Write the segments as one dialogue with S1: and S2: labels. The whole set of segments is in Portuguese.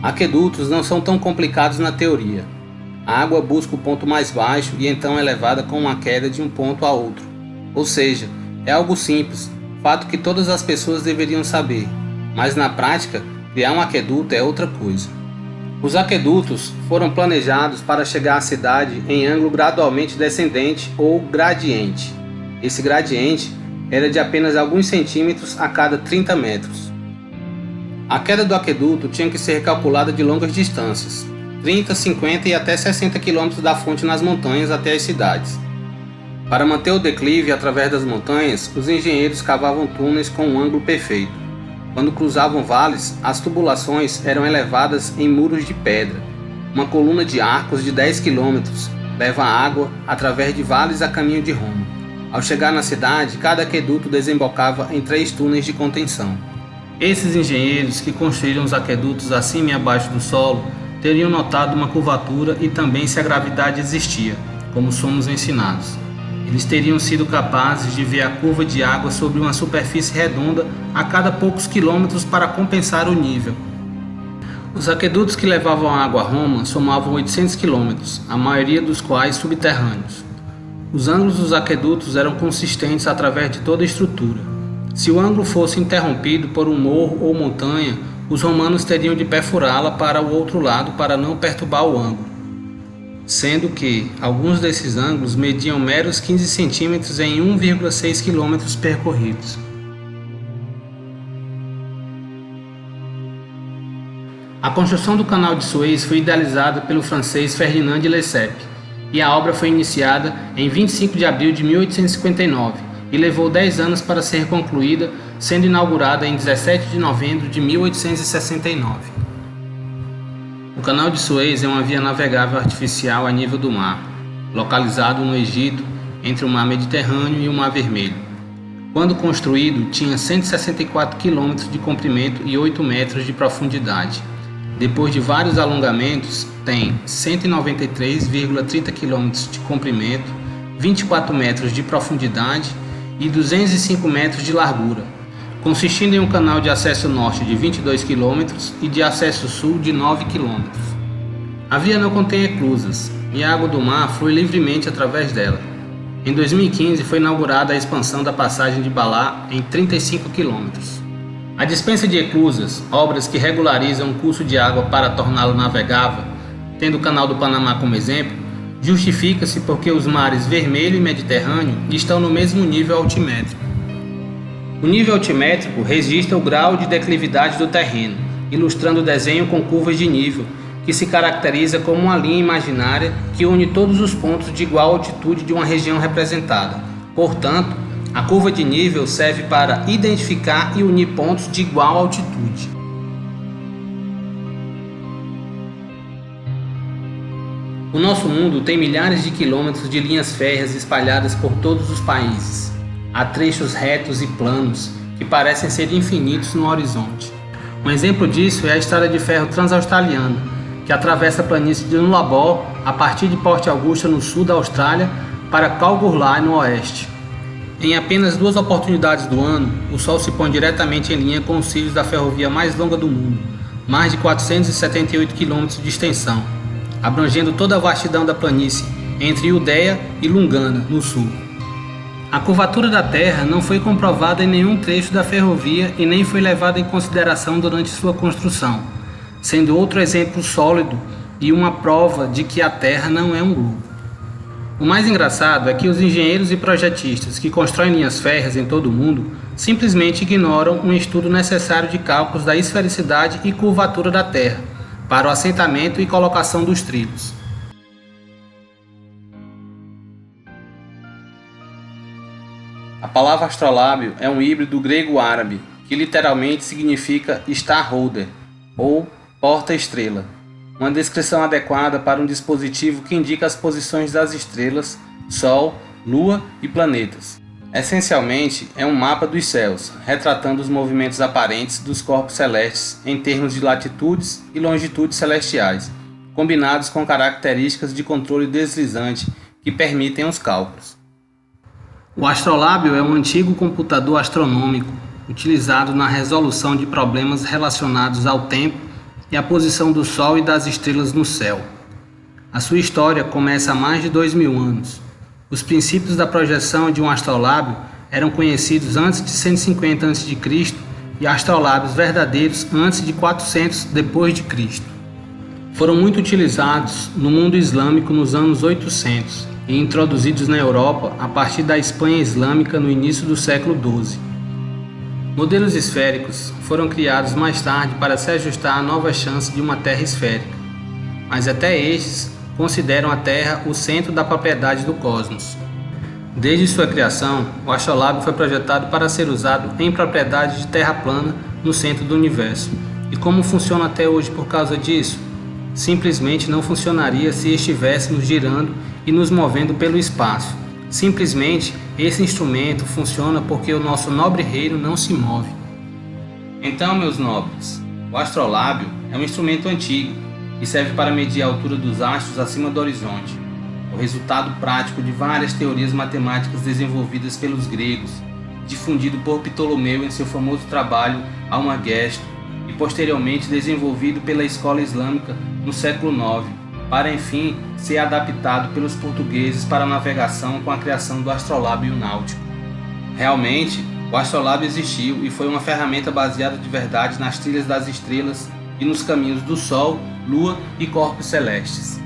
S1: Aquedutos não são tão complicados na teoria. A água busca o ponto mais baixo e então é levada com uma queda de um ponto a outro. Ou seja, é algo simples, fato que todas as pessoas deveriam saber, mas na prática, criar um aqueduto é outra coisa. Os aquedutos foram planejados para chegar à cidade em ângulo gradualmente descendente ou gradiente. Esse gradiente era de apenas alguns centímetros a cada 30 metros. A queda do aqueduto tinha que ser calculada de longas distâncias, 30, 50 e até 60 km da fonte nas montanhas até as cidades. Para manter o declive através das montanhas, os engenheiros cavavam túneis com um ângulo perfeito. Quando cruzavam vales, as tubulações eram elevadas em muros de pedra. Uma coluna de arcos de 10 km leva água através de vales a caminho de Roma. Ao chegar na cidade, cada aqueduto desembocava em 3 túneis de contenção. Esses engenheiros que construíram os aquedutos acima e abaixo do solo teriam notado uma curvatura e também se a gravidade existia, como somos ensinados. Eles teriam sido capazes de ver a curva de água sobre uma superfície redonda a cada poucos quilômetros para compensar o nível. Os aquedutos que levavam a água a Roma somavam 800 quilômetros, a maioria dos quais subterrâneos. Os ângulos dos aquedutos eram consistentes através de toda a estrutura. Se o ângulo fosse interrompido por um morro ou montanha, os romanos teriam de perfurá-la para o outro lado para não perturbar o ângulo, sendo que alguns desses ângulos mediam meros 15 centímetros em 1,6 km percorridos. A construção do Canal de Suez foi idealizada pelo francês Ferdinand de Lesseps, e a obra foi iniciada em 25 de abril de 1859, e levou 10 anos para ser concluída, sendo inaugurada em 17 de novembro de 1869. O Canal de Suez é uma via navegável artificial a nível do mar, localizado no Egito, entre o Mar Mediterrâneo e o Mar Vermelho. Quando construído, tinha 164 km de comprimento e 8 metros de profundidade. Depois de vários alongamentos, tem 193,30 km de comprimento, 24 metros de profundidade e 205 metros de largura, consistindo em um canal de acesso norte de 22 km e de acesso sul de 9 km. A via não contém eclusas e a água do mar flui livremente através dela. Em 2015 foi inaugurada a expansão da passagem de Balá em 35 km. A dispensa de eclusas, obras que regularizam o curso de água para torná-lo navegável, tendo o Canal do Panamá como exemplo, justifica-se porque os mares Vermelho e Mediterrâneo estão no mesmo nível altimétrico. O nível altimétrico registra o grau de declividade do terreno, ilustrando o desenho com curvas de nível, que se caracteriza como uma linha imaginária que une todos os pontos de igual altitude de uma região representada. Portanto, a curva de nível serve para identificar e unir pontos de igual altitude. O nosso mundo tem milhares de quilômetros de linhas férreas espalhadas por todos os países. Há trechos retos e planos que parecem ser infinitos no horizonte. Um exemplo disso é a estrada de ferro transaustraliana, que atravessa a planície de Nullarbor a partir de Port Augusta no sul da Austrália para Kalgoorlie no oeste. Em apenas 2 oportunidades do ano, o Sol se põe diretamente em linha com os cílios da ferrovia mais longa do mundo, mais de 478 km de extensão, abrangendo toda a vastidão da planície entre Iudeia e Lungana, no sul. A curvatura da Terra não foi comprovada em nenhum trecho da ferrovia e nem foi levada em consideração durante sua construção, sendo outro exemplo sólido e uma prova de que a Terra não é um globo. O mais engraçado é que os engenheiros e projetistas que constroem linhas férreas em todo o mundo simplesmente ignoram um estudo necessário de cálculos da esfericidade e curvatura da Terra para o assentamento e colocação dos trilhos. A palavra astrolábio é um híbrido grego-árabe, que literalmente significa star holder, ou porta-estrela, uma descrição adequada para um dispositivo que indica as posições das estrelas, Sol, Lua e planetas. Essencialmente, é um mapa dos céus, retratando os movimentos aparentes dos corpos celestes em termos de latitudes e longitudes celestiais, combinados com características de controle deslizante que permitem os cálculos. O astrolábio é um antigo computador astronômico utilizado na resolução de problemas relacionados ao tempo e à posição do Sol e das estrelas no céu. A sua história começa há mais de 2000 anos. Os princípios da projeção de um astrolábio eram conhecidos antes de 150 a.C. e astrolábios verdadeiros antes de 400 d.C. Foram muito utilizados no mundo islâmico nos anos 800 e introduzidos na Europa a partir da Espanha Islâmica no início do século XII. Modelos esféricos foram criados mais tarde para se ajustar à nova chance de uma Terra esférica, mas até estes consideram a Terra o centro da propriedade do cosmos. Desde sua criação, o astrolábio foi projetado para ser usado em propriedade de Terra plana no centro do universo. E como funciona até hoje por causa disso? Simplesmente não funcionaria se estivéssemos girando e nos movendo pelo espaço. Simplesmente, esse instrumento funciona porque o nosso nobre reino não se move. Então, meus nobres, o astrolábio é um instrumento antigo que serve para medir a altura dos astros acima do horizonte, o resultado prático de várias teorias matemáticas desenvolvidas pelos gregos, difundido por Ptolomeu em seu famoso trabalho Almagesto e posteriormente desenvolvido pela escola islâmica no século IX, para enfim ser adaptado pelos portugueses para a navegação com a criação do astrolábio náutico. Realmente, o astrolábio existiu e foi uma ferramenta baseada de verdade nas trilhas das estrelas e nos caminhos do Sol, Lua e corpos celestes.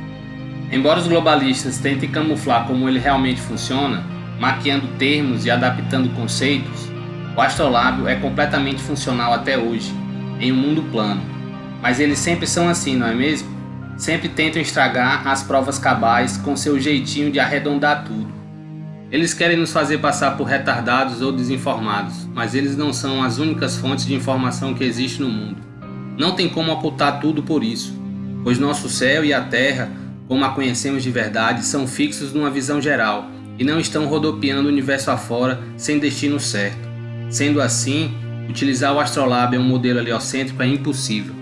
S1: Embora os globalistas tentem camuflar como ele realmente funciona, maquiando termos e adaptando conceitos, o astrolábio é completamente funcional até hoje, em um mundo plano. Mas eles sempre são assim, não é mesmo? Sempre tentam estragar as provas cabais com seu jeitinho de arredondar tudo. Eles querem nos fazer passar por retardados ou desinformados, mas eles não são as únicas fontes de informação que existem no mundo. Não tem como ocultar tudo por isso, pois nosso céu e a Terra, como a conhecemos de verdade, são fixos numa visão geral e não estão rodopiando o universo afora sem destino certo. Sendo assim, utilizar o astrolábio em um modelo heliocêntrico é impossível.